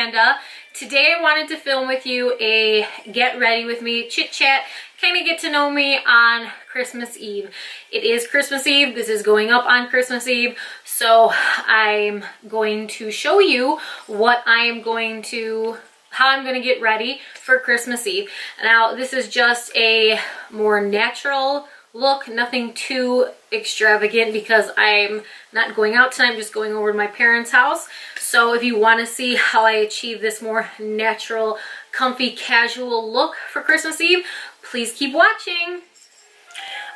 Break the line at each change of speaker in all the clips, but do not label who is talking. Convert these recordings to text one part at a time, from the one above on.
Amanda. Today I wanted to film with you a get ready with me chit chat, kind of get to know me on Christmas Eve. It is Christmas Eve. This is going up on Christmas Eve. So I'm going to show you how I'm going to get ready for Christmas Eve. Now this is just a more natural look, nothing too extravagant because I'm not going out tonight. I'm just going over to my parents' house. So if you want to see how I achieve this more natural, comfy, casual look for Christmas Eve, please keep watching.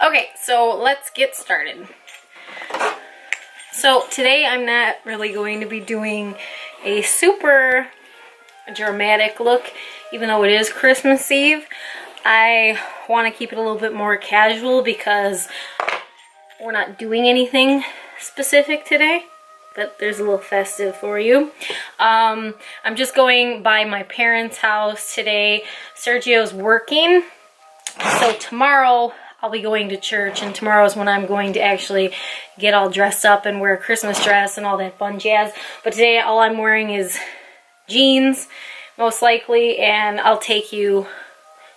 Okay, so let's get started. So today I'm not really going to be doing a super dramatic look, even though it is Christmas Eve. I want to keep it a little bit more casual because we're not doing anything specific today, but there's a little festive for you. I'm just going by my parents' house today. Sergio's working, so tomorrow I'll be going to church, and tomorrow is when I'm going to actually get all dressed up and wear a Christmas dress and all that fun jazz. But today all I'm wearing is jeans, most likely, and I'll take you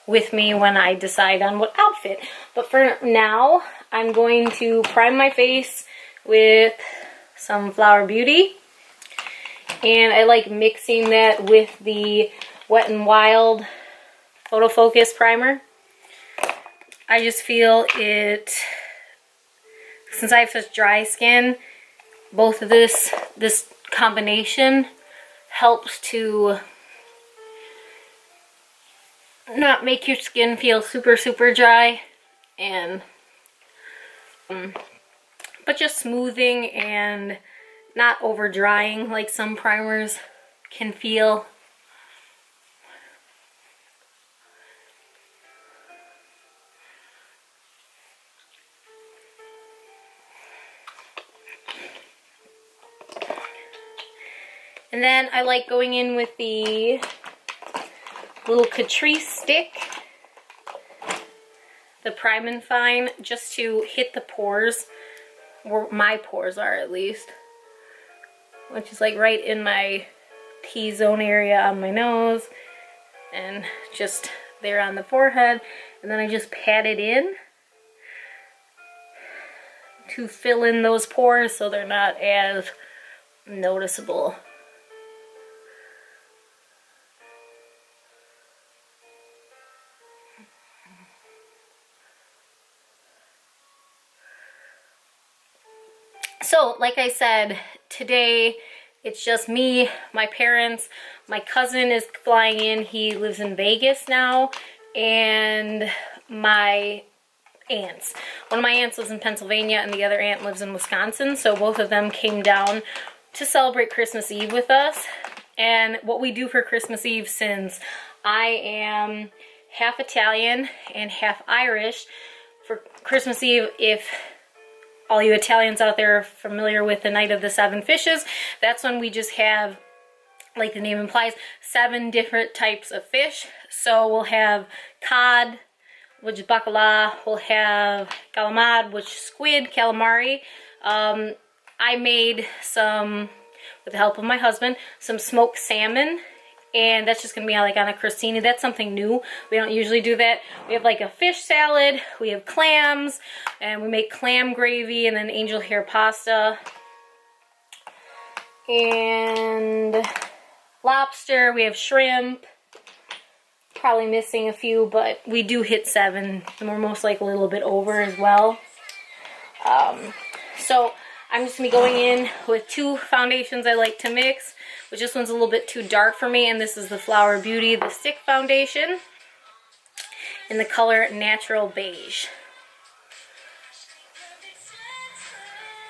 with me when I decide on what outfit. But for now, I'm going to prime my face with some Flower Beauty. And I like mixing that with the Wet n Wild Photo Focus Primer. I just feel it, since I have such dry skin, both of this combination helps to not make your skin feel super dry, and but just smoothing and not over drying like some primers can feel. And then I like going in with the little Catrice stick, the Prime and Fine, just to hit the pores, where my pores are at least, which is like right in my T-zone area on my nose, and just there on the forehead. And then I just pat it in to fill in those pores so they're not as noticeable. So, like I said, today it's just me, my parents, my cousin is flying in, he lives in Vegas now, and my aunts. One of my aunts lives in Pennsylvania and the other aunt lives in Wisconsin, so both of them came down to celebrate Christmas Eve with us. And what we do for Christmas Eve, since I am half Italian and half Irish, for Christmas Eve, if all you Italians out there are familiar with the Night of the Seven Fishes, that's when we just have, like the name implies, 7 different types of fish. So we'll have cod, which is bacala, we'll have calamari, which is squid, calamari. I made some, with the help of my husband, some smoked salmon, and that's just gonna be like on a crostini. That's something new. We don't usually do that. We have like a fish salad, we have clams, and we make clam gravy, and then angel hair pasta, and lobster. We have shrimp. Probably missing a few, but we do hit 7, and we're most likely a little bit over as well. So I'm just gonna be going in with 2 foundations I like to mix, which this one's a little bit too dark for me, and this is the Flower Beauty, the stick foundation, in the color Natural Beige.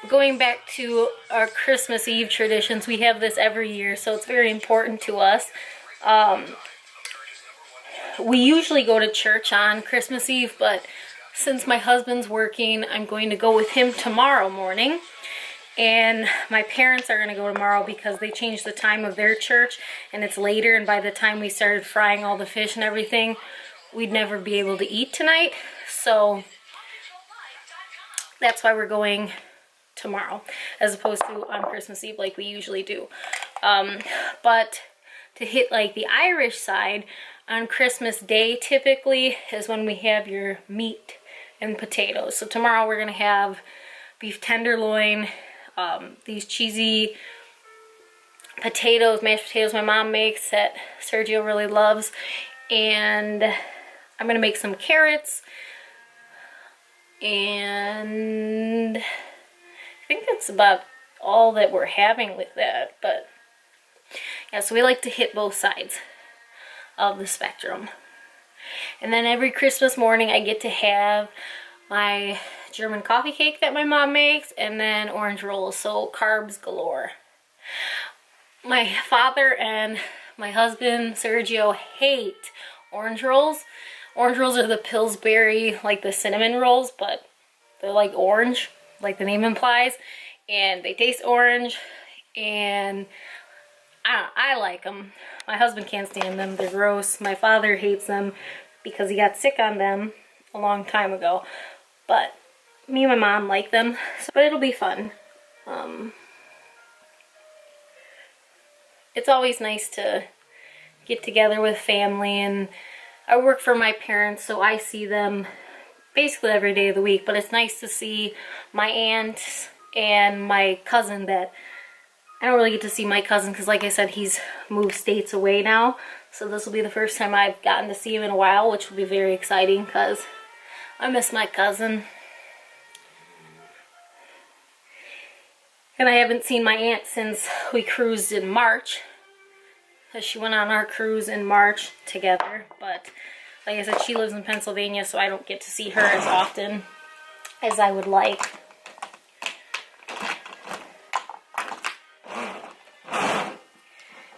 Going back to our Christmas Eve traditions, we have this every year, so it's very important to us. We usually go to church on Christmas Eve, but since my husband's working, I'm going to go with him tomorrow morning. And my parents are going to go tomorrow because they changed the time of their church and it's later, and by the time we started frying all the fish and everything, we'd never be able to eat tonight. So that's why we're going tomorrow as opposed to on Christmas Eve like we usually do. But to hit like the Irish side on Christmas Day typically is when we have your meat and potatoes. So tomorrow we're gonna have beef tenderloin, these cheesy potatoes, mashed potatoes my mom makes that Sergio really loves, and I'm gonna make some carrots, and I think that's about all that we're having with that. But yeah, so we like to hit both sides of the spectrum. And then every Christmas morning I get to have my German coffee cake that my mom makes, and then orange rolls, so carbs galore. My father and my husband Sergio hate orange rolls. Orange rolls are the Pillsbury, like the cinnamon rolls, but they're like orange, like the name implies, and they taste orange, and I like them. My husband can't stand them. They're gross. My father hates them because he got sick on them a long time ago, but me and my mom like them, so, but it'll be fun. It's always nice to get together with family, and I work for my parents, so I see them basically every day of the week, but it's nice to see my aunt and my cousin that I don't really get to see my cousin because, like I said, he's moved states away now, so this will be the first time I've gotten to see him in a while, which will be very exciting because I miss my cousin. And I haven't seen my aunt since we cruised in March, because she went on our cruise in March together. But like I said, she lives in Pennsylvania, so I don't get to see her as often as I would like.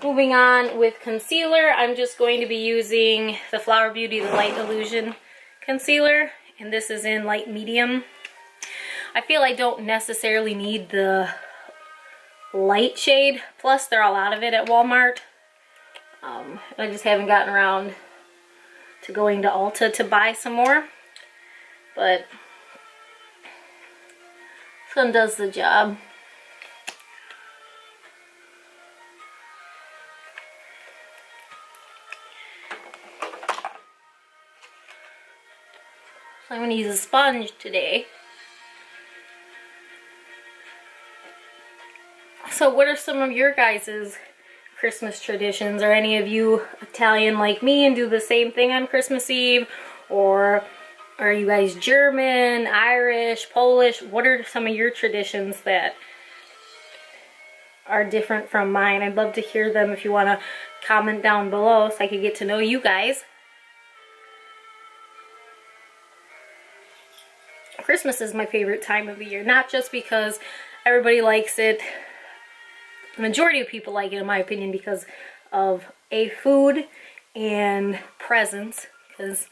Moving on with concealer, I'm just going to be using the Flower Beauty The Light Illusion concealer, and this is in light medium. I feel I don't necessarily need the light shade, plus there are a lot of it at Walmart. I just haven't gotten around to going to Ulta to buy some more, but this one does the job. So I'm going to use a sponge today. So what are some of your guys' Christmas traditions? Are any of you Italian like me and do the same thing on Christmas Eve? Or are you guys German, Irish, Polish? What are some of your traditions that are different from mine? I'd love to hear them if you want to comment down below so I could get to know you guys. Christmas is my favorite time of the year, not just because everybody likes it. The majority of people like it, in my opinion, because of food and presents, because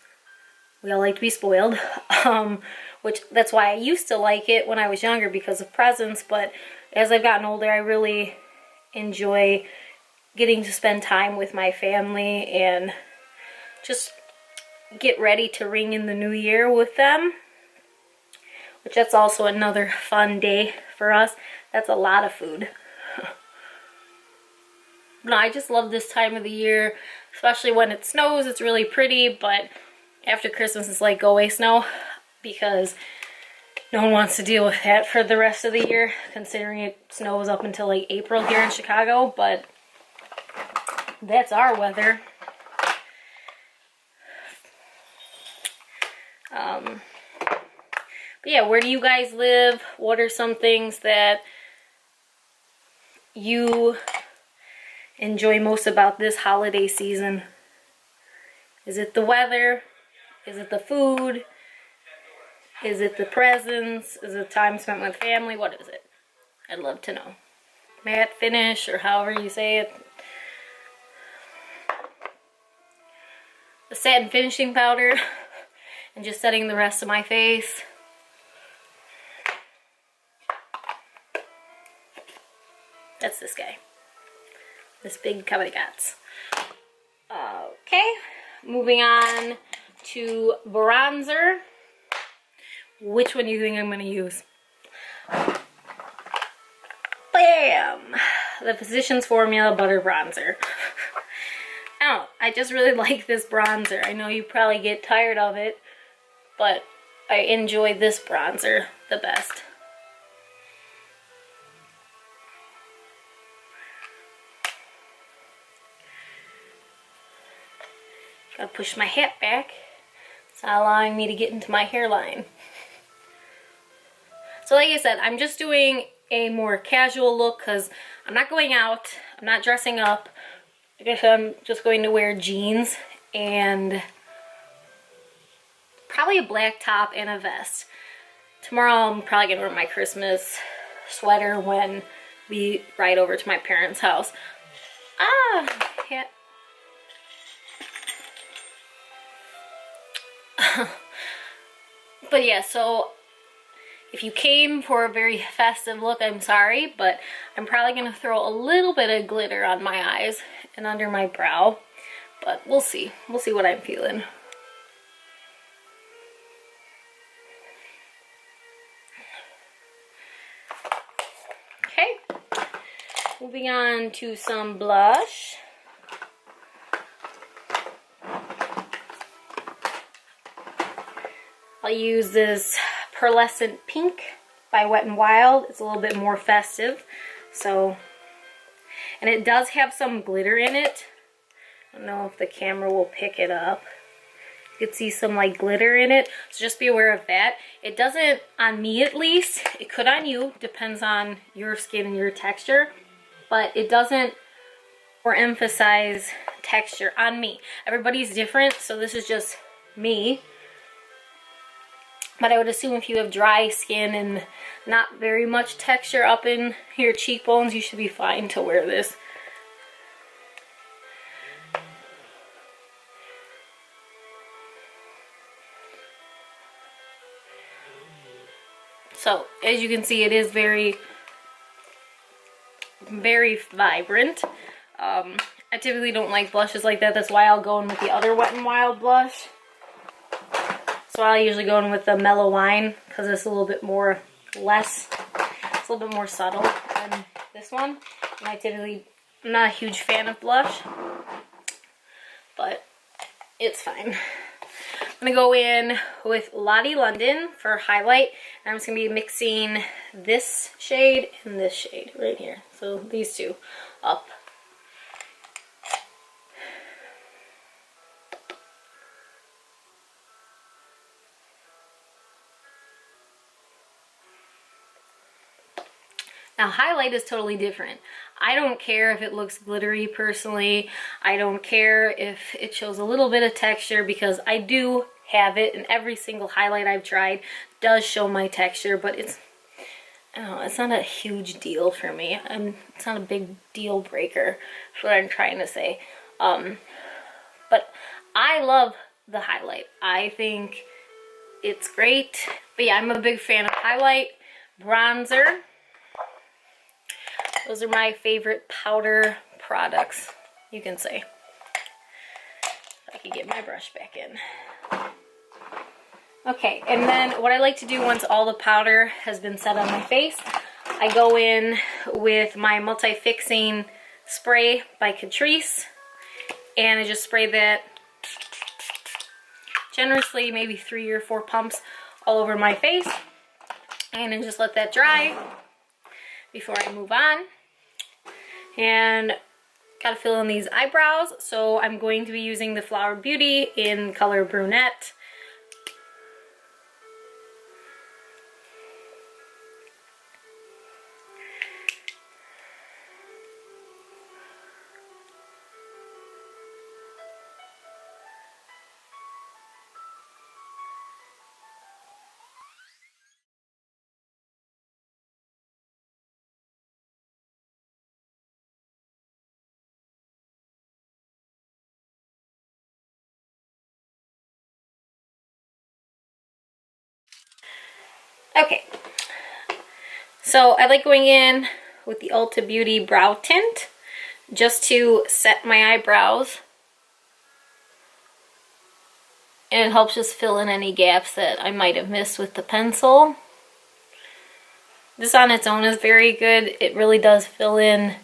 we all like to be spoiled, which that's why I used to like it when I was younger, because of presents. But as I've gotten older, I really enjoy getting to spend time with my family and just get ready to ring in the new year with them, which that's also another fun day for us. That's a lot of food. No, I just love this time of the year, especially when it snows. It's really pretty, but after Christmas it's like go away snow, because no one wants to deal with that for the rest of the year, considering it snows up until like April here in Chicago, but that's our weather. But yeah, where do you guys live? What are some things that you enjoy most about this holiday season? Is it the weather? Is it the food? Is it the presents? Is it time spent with family? What is it? I'd love to know. Matte finish, or however you say it. The satin finishing powder and just setting the rest of my face. That's this guy. This big cavity gats. Okay, moving on to bronzer. Which one do you think I'm going to use? Bam! The Physicians Formula Butter Bronzer. I just really like this bronzer. I know you probably get tired of it, but I enjoy this bronzer the best. Gotta push my hat back. It's not allowing me to get into my hairline. So like I said, I'm just doing a more casual look because I'm not going out. I'm not dressing up. I guess I'm just going to wear jeans and probably a black top and a vest. Tomorrow I'm probably going to wear my Christmas sweater when we ride over to my parents' house. Cat. But yeah, so if you came for a very festive look, I'm sorry, but I'm probably going to throw a little bit of glitter on my eyes and under my brow. But we'll see. We'll see what I'm feeling. Okay. Moving on to some blush. I'll use this Pearlescent Pink by Wet n Wild. It's a little bit more festive. So, and it does have some glitter in it. I don't know if the camera will pick it up. You can see some like glitter in it. So just be aware of that. It doesn't, on me at least, it could on you, depends on your skin and your texture. But it doesn't or emphasize texture on me. Everybody's different, so this is just me. But I would assume if you have dry skin and not very much texture up in your cheekbones, you should be fine to wear this. So, as you can see, it is very, very vibrant. I typically don't like blushes like that. That's why I'll go in with the other Wet n Wild blush. So I usually go in with the Mellow Wine because it's a little bit more it's a little bit more subtle than this one. And I'm not a huge fan of blush, but it's fine. I'm gonna go in with Lottie London for highlight, and I'm just gonna be mixing this shade and this shade right here. So these two up. Now, highlight is totally different. I don't care if it looks glittery personally. I don't care if it shows a little bit of texture because I do have it, and every single highlight I've tried does show my texture, but it's not a huge deal for me. It's not a big deal breaker, is what I'm trying to say. But I love the highlight. I think it's great. But yeah, I'm a big fan of highlight, bronzer. Those are my favorite powder products, you can say. If I could get my brush back in. Okay, and then what I like to do once all the powder has been set on my face, I go in with my multi-fixing spray by Catrice, and I just spray that generously, maybe 3 or 4 pumps all over my face, and then just let that dry before I move on. And gotta fill in these eyebrows, so I'm going to be using the Flower Beauty in color Brunette. Okay, so I like going in with the Ulta Beauty Brow Tint just to set my eyebrows, and it helps just fill in any gaps that I might have missed with the pencil. This on its own is very good. It really does fill in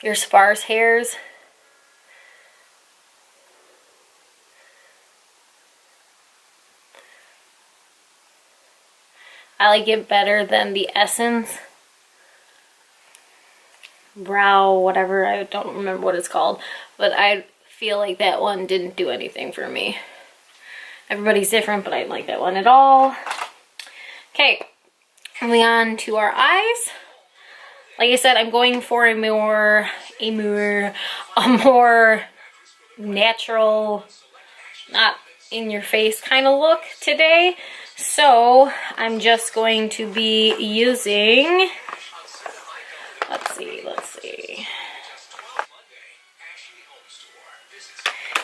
your sparse hairs. I like it better than the Essence Brow, whatever. I don't remember what it's called. But I feel like that one didn't do anything for me. Everybody's different, but I didn't like that one at all. Okay, moving on to our eyes. Like I said, I'm going for a more natural, not in your face kind of look today. So I'm just going to be using, let's see.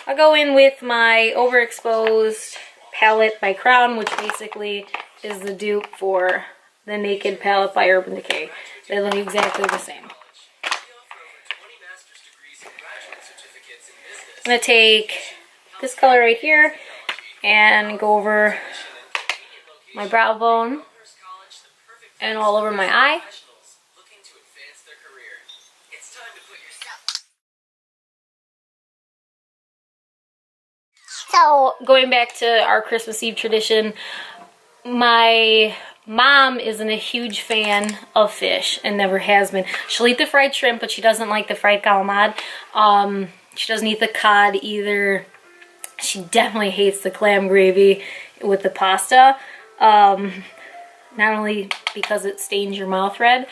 I'll go in with my Overexposed palette by Crown, which basically is the dupe for the Naked palette by Urban Decay. They look exactly the same. I'm going to take this color right here and go over my brow bone and all over my eye. So, going back to our Christmas Eve tradition, my mom isn't a huge fan of fish and never has been. She'll eat the fried shrimp, but she doesn't like the fried calamari. She doesn't eat the cod either. She definitely hates the clam gravy with the pasta. Not only because it stains your mouth red.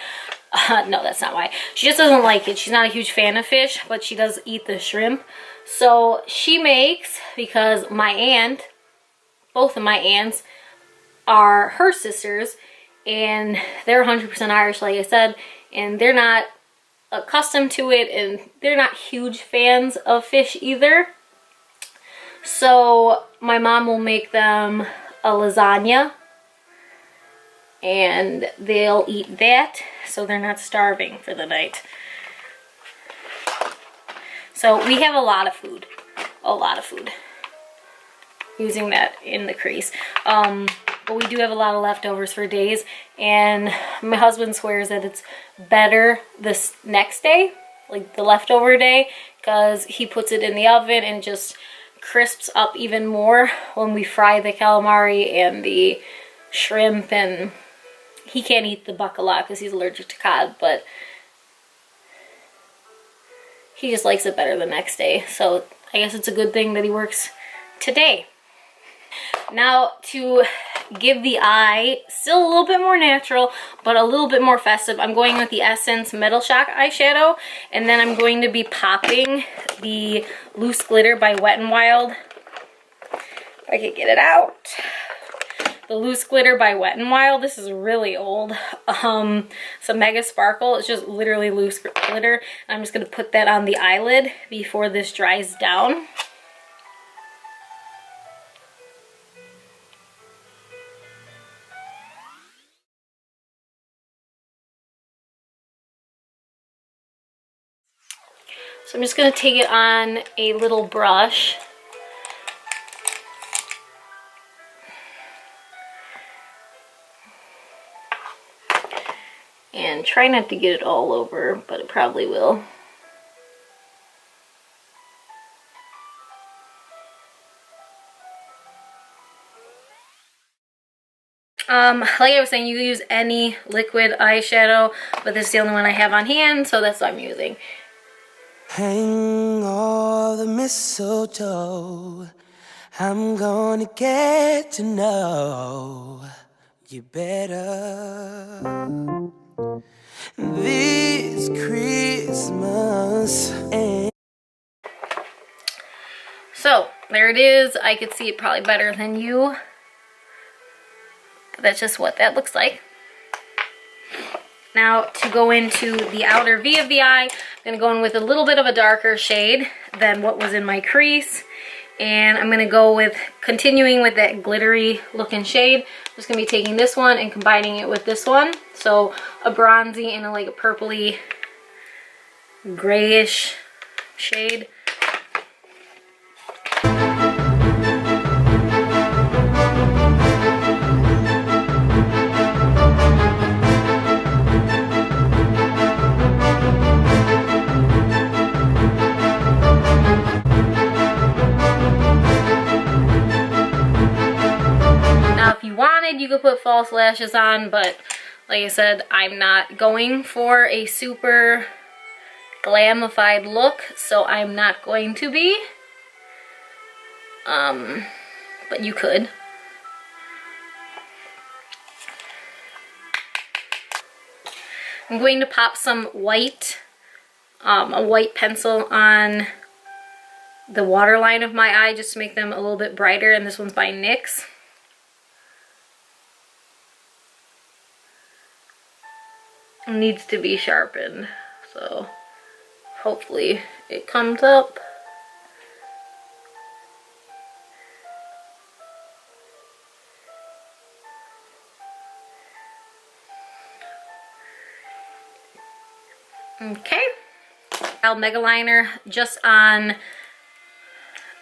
No, that's not why. She just doesn't like it. She's not a huge fan of fish, but she does eat the shrimp. So she makes, because my aunt, both of my aunts are her sisters, and they're 100% Irish, like I said, and they're not accustomed to it, and they're not huge fans of fish either. So my mom will make them a lasagna, and they'll eat that, so they're not starving for the night. So we have a lot of food, using that in the crease. But we do have a lot of leftovers for days, and my husband swears that it's better this next day, like the leftover day, because he puts it in the oven and just crisps up even more when we fry the calamari and the shrimp. And he can't eat the bacala because he's allergic to cod, but he just likes it better the next day. So I guess it's a good thing that he works today. Now, to give the eye still a little bit more natural, but a little bit more festive, I'm going with the Essence Metal Shock eyeshadow, and then I'm going to be popping the Loose Glitter by Wet n Wild. If I could get it out. The Loose Glitter by Wet n Wild. This is really old. It's a Mega Sparkle. It's just literally loose glitter. I'm just going to put that on the eyelid before this dries down. So I'm just going to take it on a little brush. And try not to get it all over, but it probably will. Like I was saying, you can use any liquid eyeshadow, but this is the only one I have on hand, so that's what I'm using.
Hang all the mistletoe, I'm gonna get to know you better this Christmas.
So, there it is. I could see it probably better than you. But that's just what that looks like. Now, to go into the outer V of the eye, I'm going to go in with a little bit of a darker shade than what was in my crease. And I'm going to go with, continuing with that glittery looking shade. I'm just going to be taking this one and combining it with this one. So, a bronzy and like a purpley, grayish shade. you could put false lashes on, but like I said, I'm not going for a super glamified look, so I'm not going to be. But you could. I'm going to pop some white, a white pencil on the waterline of my eye just to make them a little bit brighter, and this one's by NYX. It needs to be sharpened, so hopefully it comes up. Okay. Mega liner just on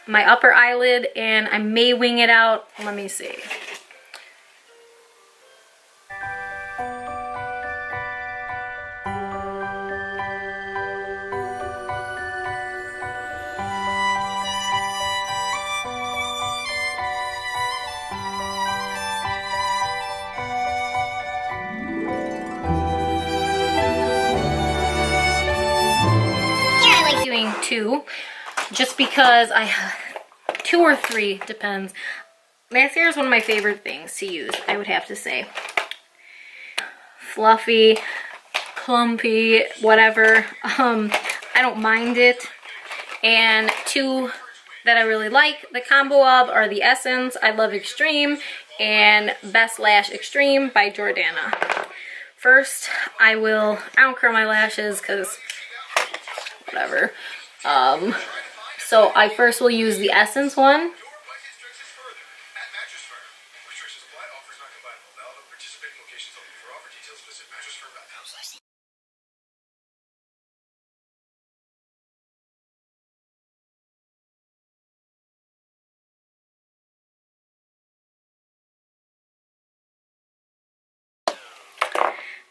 my upper eyelid, and I may wing it out. Let me see. I like doing two, just because two or three, depends. Mascara is one of my favorite things to use, I would have to say. Fluffy, clumpy, whatever. I don't mind it. And two that I really like the combo of are the Essence I Love Extreme and Best Lash Extreme by Jordana. First, I don't curl my lashes because whatever. So I first will use the Essence one.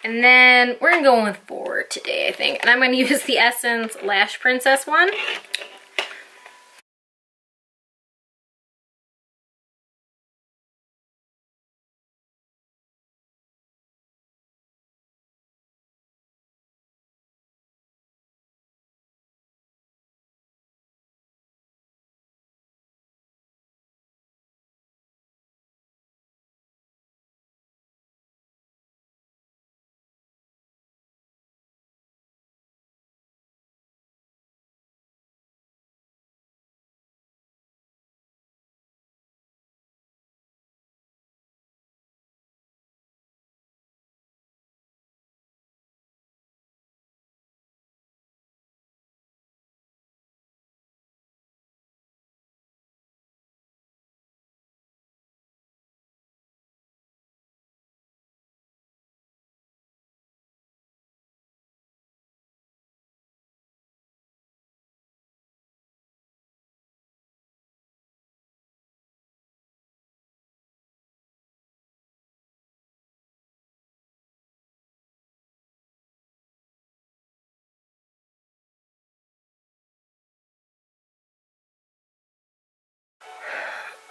And then we're gonna go with 4 today, I think. And I'm gonna use the Essence Lash Princess one.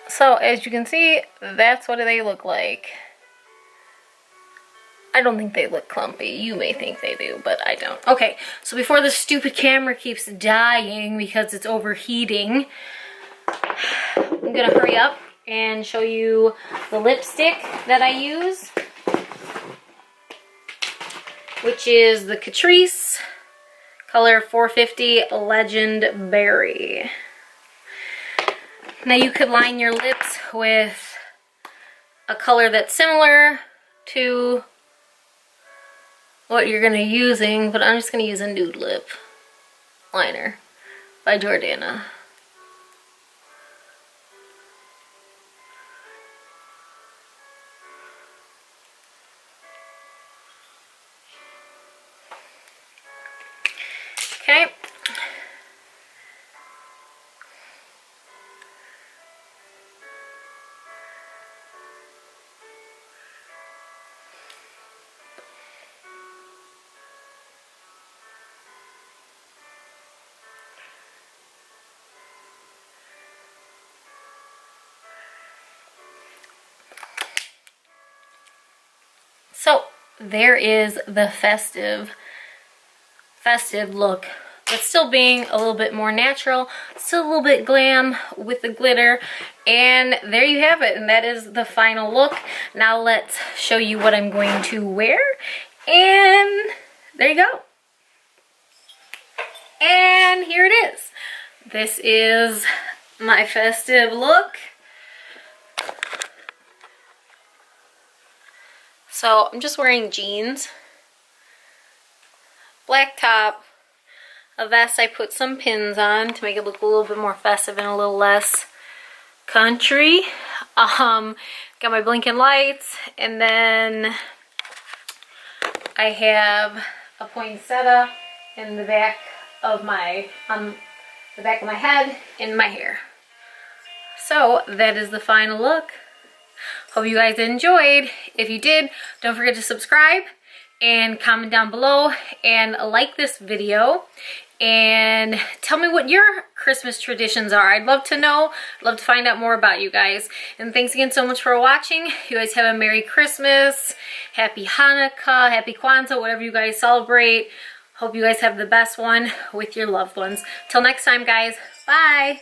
So as you can see, that's what they look like. I don't think they look clumpy. You may think they do, but I don't. Okay, so before the stupid camera keeps dying because it's overheating, I'm gonna hurry up and show you the lipstick that I use, which is the Catrice color 450 Legend Berry. Now you could line your lips with a color that's similar to what you're gonna be using, but I'm just gonna use a nude lip liner by Jordana. Okay. So there is the festive look, but still being a little bit more natural, still a little bit glam with the glitter. And there you have it, and that is the final look. Now let's show you what I'm going to wear, and there you go. And here it is. This is my festive look. So I'm just wearing jeans, black top, a vest I put some pins on to make it look a little bit more festive and a little less country. Got my blinking lights, and then I have a poinsettia in the back of my head and my hair. So that is the final look. Hope you guys enjoyed. If you did, don't forget to subscribe and comment down below and like this video, and tell me what your Christmas traditions are. I'd love to know. I'd love to find out more about you guys. And thanks again so much for watching. You guys have a Merry Christmas, Happy Hanukkah, Happy Kwanzaa, whatever you guys celebrate. Hope you guys have the best one with your loved ones. Till next time, guys. Bye.